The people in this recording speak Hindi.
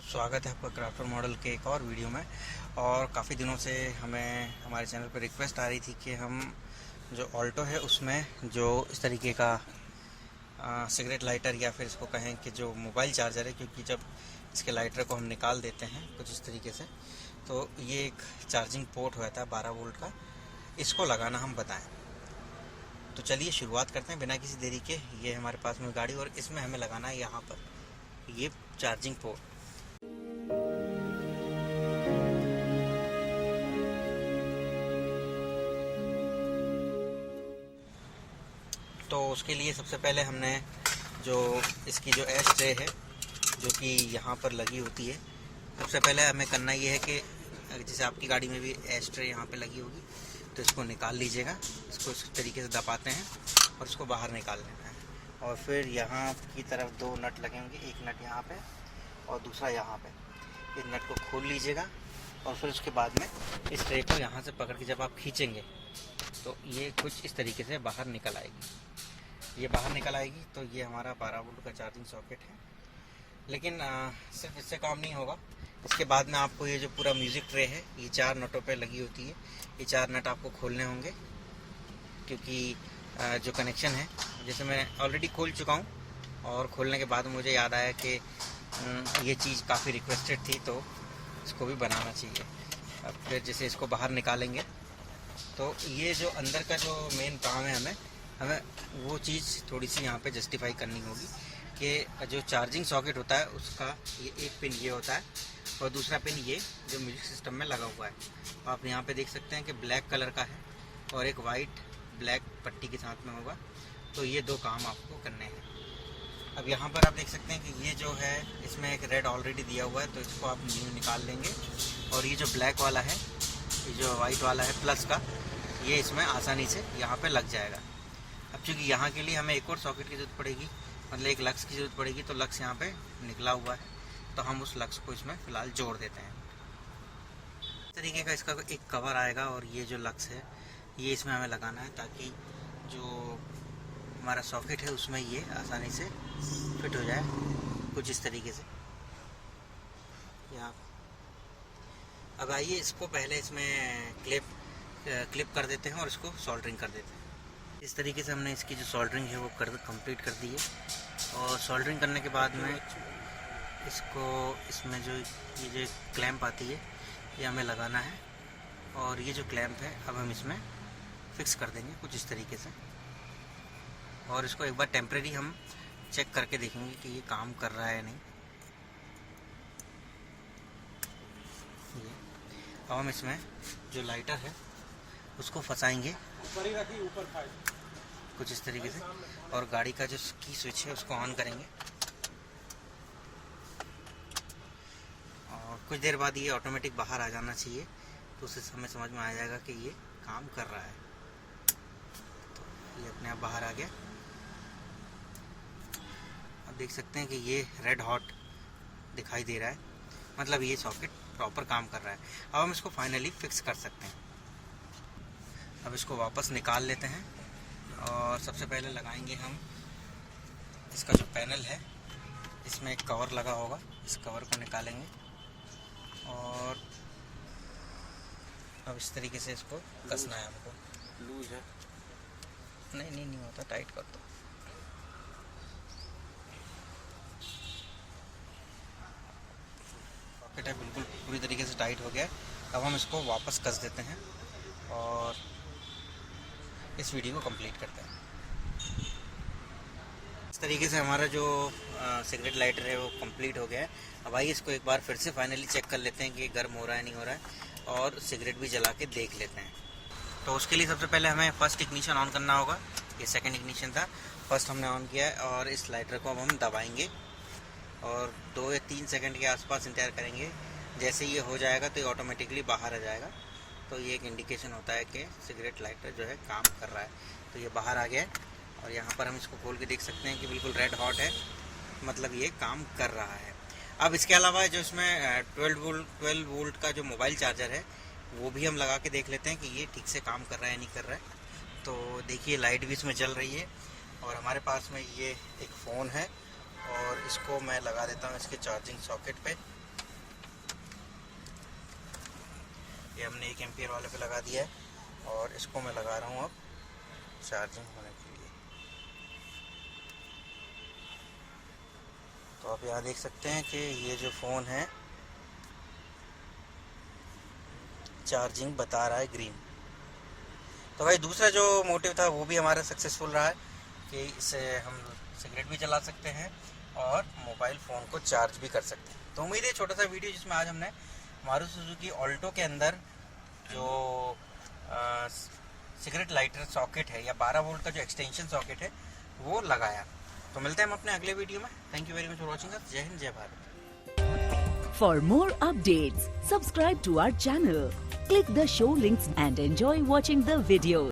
स्वागत है आपका क्राफ्टर मॉडल के एक और वीडियो में। और काफ़ी दिनों से हमें हमारे चैनल पर रिक्वेस्ट आ रही थी कि हम जो ऑल्टो है उसमें जो इस तरीके का सिगरेट लाइटर या फिर इसको कहें कि जो मोबाइल चार्जर है, क्योंकि जब इसके लाइटर को हम निकाल देते हैं कुछ इस तरीके से तो ये एक चार्जिंग पोर्ट होता है 12 वोल्ट का, इसको लगाना हम बताएं। तो चलिए शुरुआत करते हैं बिना किसी देरी के। ये हमारे पास में गाड़ी और इसमें हमें लगाना है यहाँ पर ये चार्जिंग पोर्ट। तो उसके लिए सबसे पहले हमने जो इसकी जो एश ट्रे है जो कि यहाँ पर लगी होती है, सबसे पहले हमें करना ये है कि जैसे आपकी गाड़ी में भी एश ट्रे यहाँ पे लगी होगी तो इसको निकाल लीजिएगा। इसको इस तरीके से दबाते हैं और इसको बाहर निकाल लेना है। और फिर यहाँ की तरफ दो नट लगे होंगे, एक नट यहाँ पे और दूसरा यहाँ पे। इस नट को खोल लीजिएगा और फिर उसके बाद में इस ट्रे को यहाँ से पकड़ के जब आप खींचेंगे तो ये कुछ इस तरीके से बाहर निकल आएगी। ये बाहर निकल आएगी तो ये हमारा 12 वोल्ट का चार्जिंग सॉकेट है। लेकिन सिर्फ इससे काम नहीं होगा। इसके बाद में आपको ये जो पूरा म्यूज़िक ट्रे है ये 4 नटों पे लगी होती है। ये 4 नट आपको खोलने होंगे क्योंकि जो कनेक्शन है, जैसे मैं ऑलरेडी खोल चुका हूँ और खोलने के बाद मुझे याद आया कि ये चीज़ काफ़ी रिक्वेस्टेड थी तो इसको भी बनाना चाहिए। अब फिर जैसे इसको बाहर निकालेंगे तो ये जो अंदर का जो मेन काम है हमें वो चीज़ थोड़ी सी यहाँ पे जस्टिफाई करनी होगी कि जो चार्जिंग सॉकेट होता है उसका ये एक पिन ये होता है और दूसरा पिन ये जो म्यूजिक सिस्टम में लगा हुआ है। आप यहाँ पे देख सकते हैं कि ब्लैक कलर का है और एक वाइट ब्लैक पट्टी के साथ में होगा। तो ये दो काम आपको करने हैं। अब यहाँ पर आप देख सकते हैं कि ये जो है इसमें एक रेड ऑलरेडी दिया हुआ है तो इसको आप निकाल लेंगे। और ये जो ब्लैक वाला है, ये जो वाइट वाला है प्लस का, ये इसमें आसानी से यहाँ पे लग जाएगा। अब चूँकि यहाँ के लिए हमें एक और सॉकेट की ज़रूरत पड़ेगी, मतलब एक लक्स की ज़रूरत पड़ेगी, तो लक्स यहाँ पे निकला हुआ है तो हम उस लक्स को इसमें फ़िलहाल जोड़ देते हैं। इस तरीके का इसका एक कवर आएगा और ये जो लक्स है ये इसमें हमें लगाना है ताकि जो हमारा सॉकेट है उसमें ये आसानी से फिट हो जाए कुछ इस तरीके से यहाँ। अब आइए इसको पहले इसमें क्लिप कर देते हैं और इसको सोल्डरिंग कर देते हैं। इस तरीके से हमने इसकी जो सोल्डरिंग है वो कंप्लीट कर दी है। और सोल्डरिंग करने के बाद में इसको इसमें जो ये क्लैंप आती है ये हमें लगाना है। और ये जो क्लैंप है अब हम इसमें फिक्स कर देंगे कुछ इस तरीके से। और इसको एक बार टेम्परेरी हम चेक करके देखेंगे कि ये काम कर रहा है या नहीं। अब हम इसमें जो लाइटर है उसको फंसाएंगे कुछ इस तरीके से और गाड़ी का जो की स्विच है उसको ऑन करेंगे। और कुछ देर बाद ये ऑटोमेटिक बाहर आ जाना चाहिए तो उससे हमें समझ में आ जाएगा कि ये काम कर रहा है। तो ये अपने आप बाहर आ गया। अब देख सकते हैं कि ये रेड हॉट दिखाई दे रहा है, मतलब ये सॉकेट प्रॉपर काम कर रहा है। अब हम इसको फाइनली फिक्स कर सकते हैं। अब इसको वापस निकाल लेते हैं और सबसे पहले लगाएंगे हम इसका जो पैनल है, इसमें एक कवर लगा होगा, इस कवर को निकालेंगे और अब इस तरीके से इसको कसना है हमको। लूज है? नहीं होता, टाइट कर दो। सॉकेट है बिल्कुल पूरी तरीके से टाइट हो गया है। अब हम इसको वापस कस देते हैं और इस वीडियो को कंप्लीट करते हैं। इस तरीके से हमारा जो सिगरेट लाइटर है वो कंप्लीट हो गया है। अब आइए इसको एक बार फिर से फाइनली चेक कर लेते हैं कि गर्म हो रहा है नहीं हो रहा है और सिगरेट भी जला के देख लेते हैं। तो उसके लिए सबसे पहले हमें फर्स्ट इग्निशन ऑन करना होगा। ये सेकंड इग्निशन था, फर्स्ट हमने ऑन किया है और इस लाइटर को अब हम दबाएंगे और 2 या 3 सेकंड के आसपास इंतजार करेंगे। जैसे ये हो जाएगा तो ये ऑटोमेटिकली बाहर आ जाएगा। तो ये एक इंडिकेशन होता है कि सिगरेट लाइटर जो है काम कर रहा है। तो ये बाहर आ गया है और यहाँ पर हम इसको खोल के देख सकते हैं कि बिल्कुल रेड हॉट है, मतलब ये काम कर रहा है। अब इसके अलावा जो इसमें 12 वोल्ट का जो मोबाइल चार्जर है वो भी हम लगा के देख लेते हैं कि ये ठीक से काम कर रहा है नहीं कर रहा है। तो देखिए लाइट भी इसमें जल रही है और हमारे पास में ये एक फ़ोन है और इसको मैं लगा देता हूँ इसके चार्जिंग सॉकेट पे। ये हमने 1 एम्पियर वाले पे लगा दिया है और इसको मैं लगा रहा हूँ अब चार्जिंग होने के लिए। तो आप यहाँ देख सकते हैं कि ये जो फ़ोन है चार्जिंग बता रहा है ग्रीन। तो भाई दूसरा जो मोटिव था वो भी हमारा सक्सेसफुल रहा है कि इससे हम सिगरेट भी चला सकते हैं और मोबाइल फ़ोन को चार्ज भी कर सकते हैं। तो उम्मीद है छोटा सा वीडियो जिसमें आज हमने मारुति सुजुकी ऑल्टो के अंदर जो सिगरेट लाइटर सॉकेट है या 12 वोल्ट का जो एक्सटेंशन सॉकेट है वो लगाया। तो मिलते हैं हम अपने अगले वीडियो में। Thank you very much for watching us. जय हिंद, जय Bharat. For more updates, subscribe to our channel, click the show links and enjoy watching the videos.